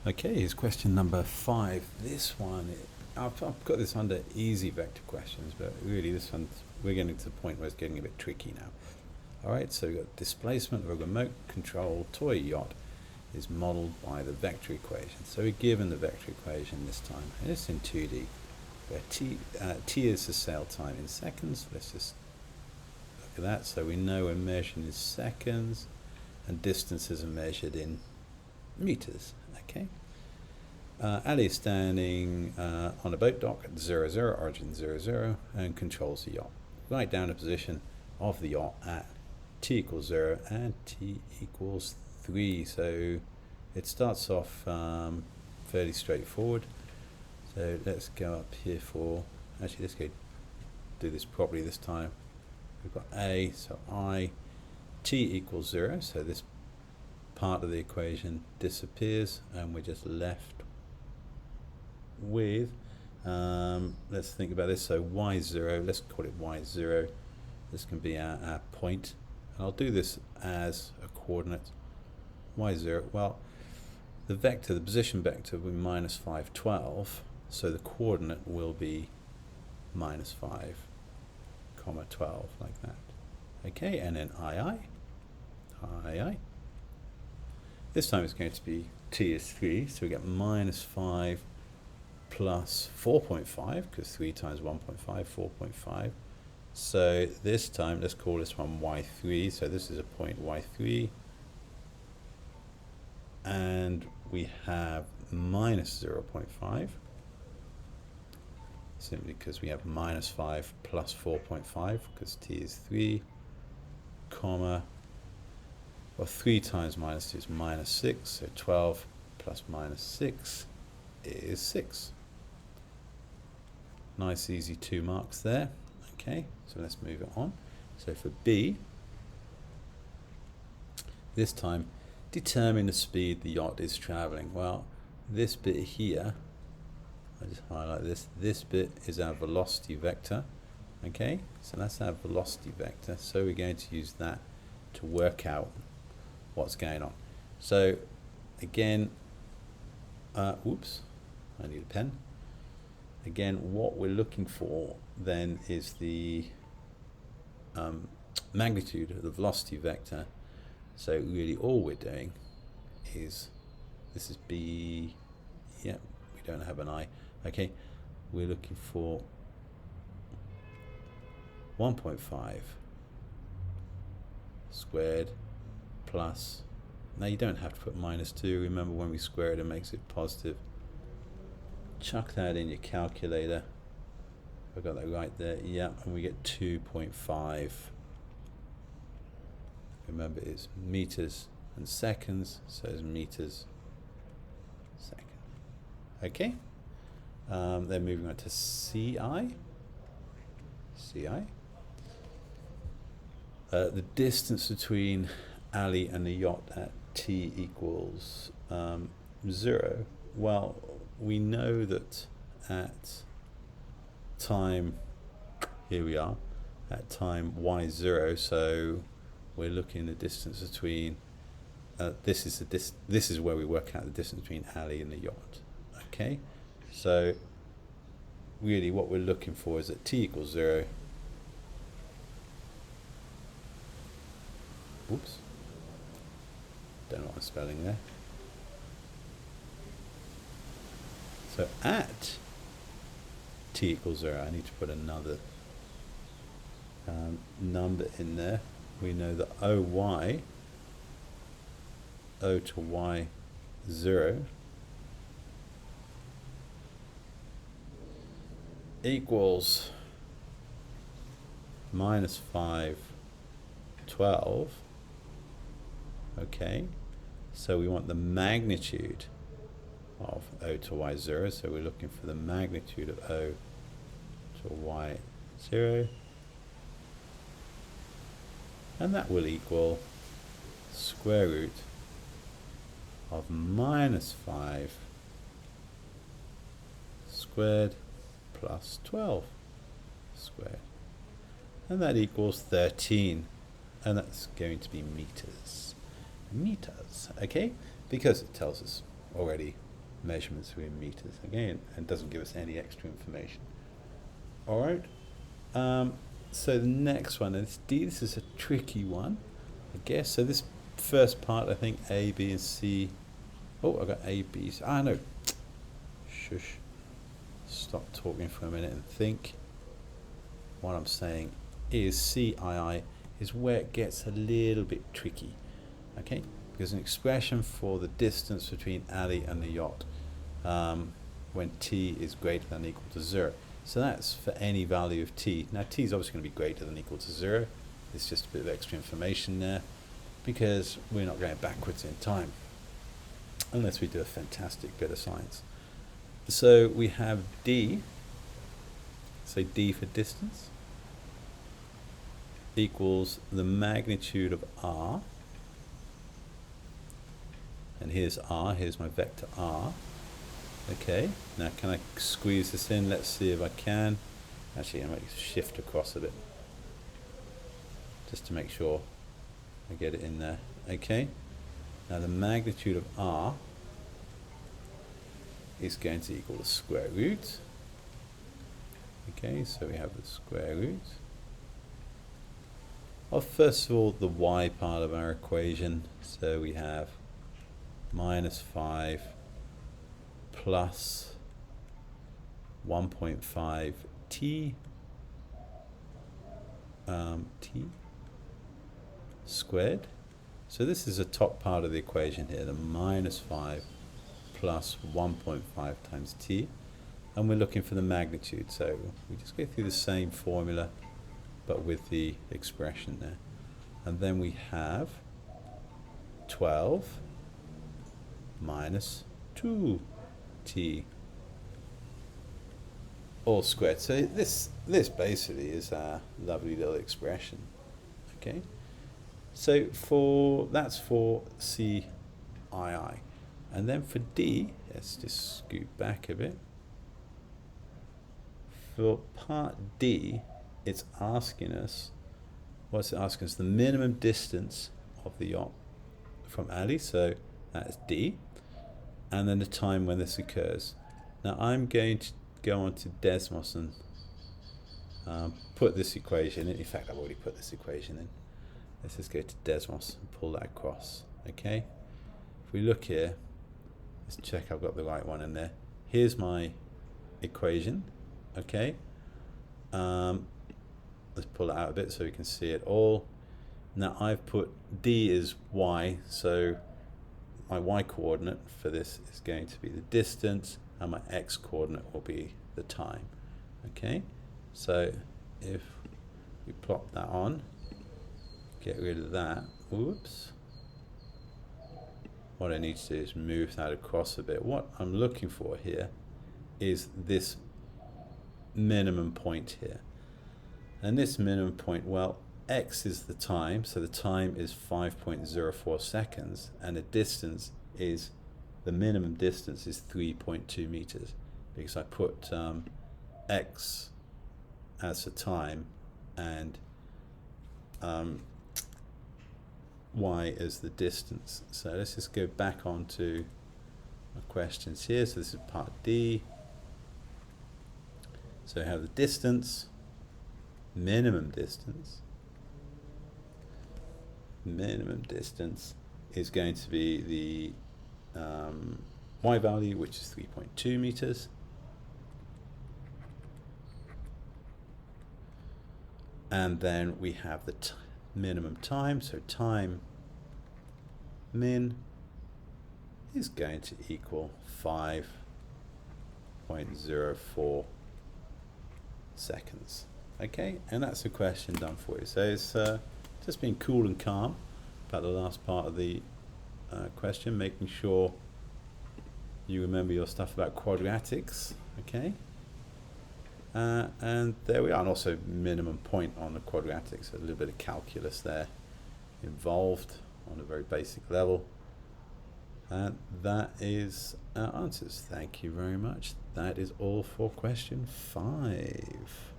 Okay, here's question number 5. This one, I've got this under easy vector questions, but really this one, we're getting to the point where it's getting a bit tricky now. All right, so we've got displacement of a remote control toy yacht is modeled by the vector equation. So we're given the vector equation this time, and it's in 2D, where t is the sail time in seconds. Let's just look at that. So we know we're measuring in seconds, and distances are measured in meters. Okay. Ali is standing on a boat dock at 0, 0, origin 0, 0, and controls the yacht. Write down the position of the yacht at t equals 0 and t equals 3. So it starts off fairly straightforward. So let's go up here for, actually let's go do this properly this time. We've got A, so I, t equals 0, so this part of the equation disappears and we're just left with, let's think about this, so y0, let's call it y0, this can be our point, and I'll do this as a coordinate, y0, well, the vector, the position vector will be minus 5, 12, so the coordinate will be minus 5, comma 12, like that. Okay, and then II. This time it's going to be t is 3, so we get minus 5 plus 4.5, because 3 times 1.5, 4.5. So this time, let's call this one y3, so this is a point y3. And we have minus 0.5, simply because we have minus 5 plus 4.5, because t is 3, comma, well, 3 times minus 2 is minus 6, so 12 plus minus 6 is 6. Nice easy 2 marks there. Okay, so let's move it on. So for B, this time, determine the speed the yacht is traveling. Well, this bit here, I just highlight this bit is our velocity vector. Okay, so that's our velocity vector, so we're going to use that to work out what's going on. So again, oops, I need a pen. Again, what we're looking for then is the magnitude of the velocity vector. So really all we're doing is, this is B, yeah, we don't have an I. Okay, we're looking for 1.5 squared plus, now you don't have to put minus 2, remember when we square it, it makes it positive. Chuck that in your calculator. I got that right there, yeah, and we get 2.5. Remember it's meters and seconds, so it's meters second. Okay, then moving on to CI. The distance between Ali and the yacht at t equals 0. Well, we know that at time, here we are, at time y0, so we're looking at the distance between, this is where we work out the distance between Ali and the yacht. Okay, so really what we're looking for is at t equals 0. Oops, don't know what I'm spelling there. So at t equals 0, I need to put another number in there. We know that OY, O to Y 0, equals minus 5, 12. Okay, so we want the magnitude of O to Y 0, so we're looking for the magnitude of O to Y 0, and that will equal square root of minus 5 squared plus 12 squared, and that equals 13, and that's going to be meters. Okay, because it tells us already measurements are in meters. Again, and doesn't give us any extra information. All right. So the next one is D. This is a tricky one, I guess. So this first part, I think A, B, and C. Oh, I got A, B. No. Shush. Stop talking for a minute and think. What I'm saying is CII is where it gets a little bit tricky. Okay, because an expression for the distance between Ali and the yacht when t is greater than or equal to 0. So that's for any value of t. Now t is obviously going to be greater than or equal to 0. It's just a bit of extra information there because we're not going backwards in time unless we do a fantastic bit of science. So we have d, say d for distance, equals the magnitude of r. And here's r, here's my vector r. Okay, now can I squeeze this in? Let's see if I can. Actually, I might shift across a bit just to make sure I get it in there. Okay, now the magnitude of r is going to equal the square root. Okay, so we have the square root of, first of all, the y part of our equation. So we have minus 5 plus 1.5 t t squared. So this is the top part of the equation here, the minus 5 plus 1.5 times t, and we're looking for the magnitude. So we just go through the same formula but with the expression there, and then we have 12 minus 2t all squared. So this basically is our lovely little expression. Okay, so that's for CII, and then for D, let's just scoot back a bit. For part D, it's asking us, what's it asking us? The minimum distance of the yacht from Ali, so that's D, and then the time when this occurs. Now I'm going to go on to Desmos and put this equation in. In fact, I've already put this equation in. Let's just go to Desmos and pull that across. Okay, if we look here, let's check I've got the right one in there. Here's my equation. Okay, let's pull it out a bit so we can see it all. Now I've put D is y, so my y coordinate for this is going to be the distance, and my x coordinate will be the time. Okay, so if we plop that on, get rid of that, whoops, what I need to do is move that across a bit. What I'm looking for here is this minimum point here, and this minimum point, well, x is the time, so the time is 5.04 seconds, and the distance is, the minimum distance is 3.2 meters, because I put x as the time and y as the distance. So let's just go back onto my questions here. So this is part D. So we have the distance, minimum distance is going to be the y value, which is 3.2 meters, and then we have the minimum time, so time min is going to equal 5.04 seconds. Okay, and that's the question done for you. So it's just being cool and calm about the last part of the question, making sure you remember your stuff about quadratics. Okay, and there we are, and also minimum point on the quadratics. A little bit of calculus there involved on a very basic level, and that is our answers. Thank you very much. That is all for question 5.